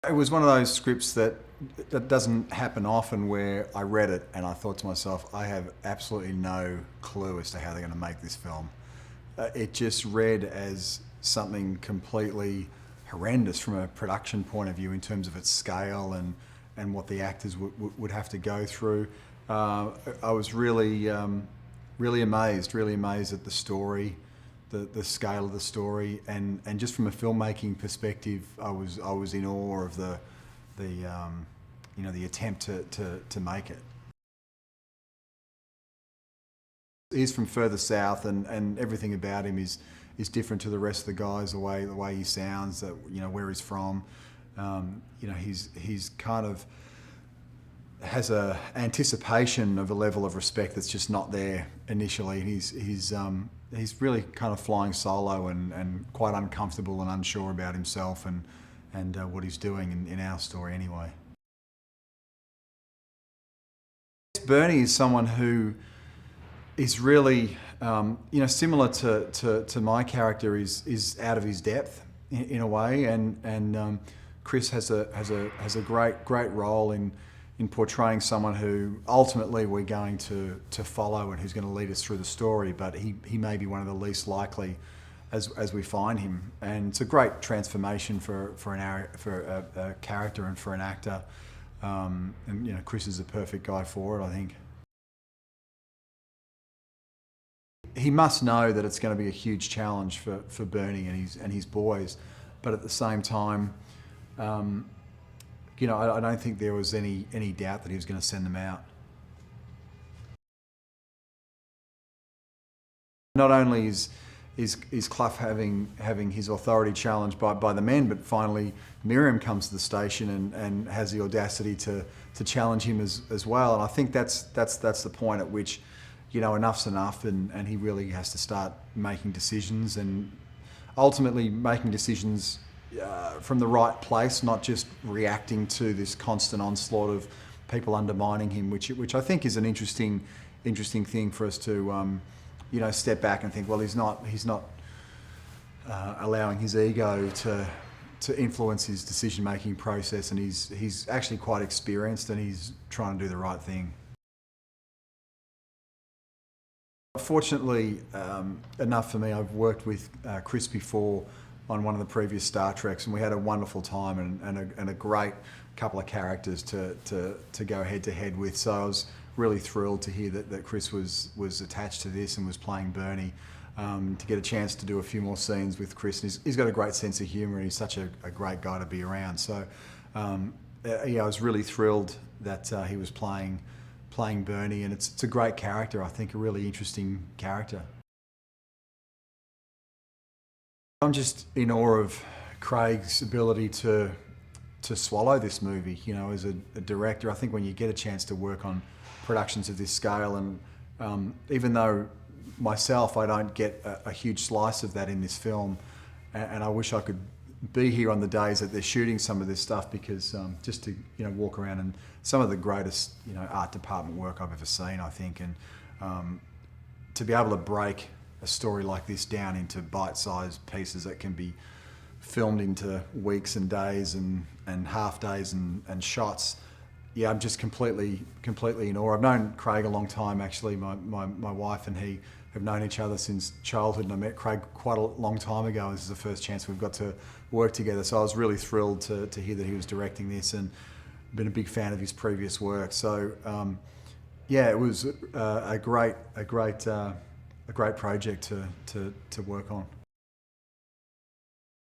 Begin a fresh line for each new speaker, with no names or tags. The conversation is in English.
It was one of those scripts that doesn't happen often, where I read it and I thought to myself, I have absolutely no clue as to how they're going to make this film. It just read as something completely horrendous from a production point of view in terms of its scale and what the actors would have to go through. I was really amazed at the story, the scale of the story, and just from a filmmaking perspective, I was in awe of the attempt to make it. He's from further south, and everything about him is different to the rest of the guys. The way he sounds, that where he's from. He's kind of has a anticipation of a level of respect that's just not there initially. He's really kind of flying solo and quite uncomfortable and unsure about himself and what he's doing in our story anyway. Bernie is someone who is really, similar to my character, is out of his depth in a way, and Chris has a great role in portraying someone who ultimately we're going to follow and who's going to lead us through the story, but he may be one of the least likely as we find him, and it's a great transformation for a character and for an actor, and Chris is the perfect guy for it, I think. He must know that it's going to be a huge challenge for Bernie and his boys, but at the same time, I don't think there was any doubt that he was going to send them out. Not only is Cluff having his authority challenged by the men, but finally Miriam comes to the station and has the audacity to challenge him as well. And I think that's the point at which enough's enough, and he really has to start making decisions, and ultimately making decisions from the right place, not just reacting to this constant onslaught of people undermining him, which I think is an interesting thing for us to step back and think, well, he's not allowing his ego to influence his decision-making process, and he's actually quite experienced, and he's trying to do the right thing. Fortunately enough for me, I've worked with Chris before on one of the previous Star Treks, and we had a wonderful time and a great couple of characters to go head to head with. So I was really thrilled to hear that Chris was attached to this and was playing Bernie. To get a chance to do a few more scenes with Chris, and he's got a great sense of humour, and he's such a great guy to be around. So I was really thrilled that he was playing Bernie, and it's a great character. I think a really interesting character. I'm just in awe of Craig's ability to swallow this movie. As a director, I think when you get a chance to work on productions of this scale, and even though myself I don't get a huge slice of that in this film, and I wish I could be here on the days that they're shooting some of this stuff, because just to walk around, and some of the greatest art department work I've ever seen, I think, and to be able to break a story like this down into bite-sized pieces that can be filmed into weeks and days and half days and shots. Yeah, I'm just completely in awe. I've known Craig a long time, actually. My wife and he have known each other since childhood, and I met Craig quite a long time ago. This is the first chance we've got to work together, so I was really thrilled to hear that he was directing this, and been a big fan of his previous work. So yeah, it was a great project to work on.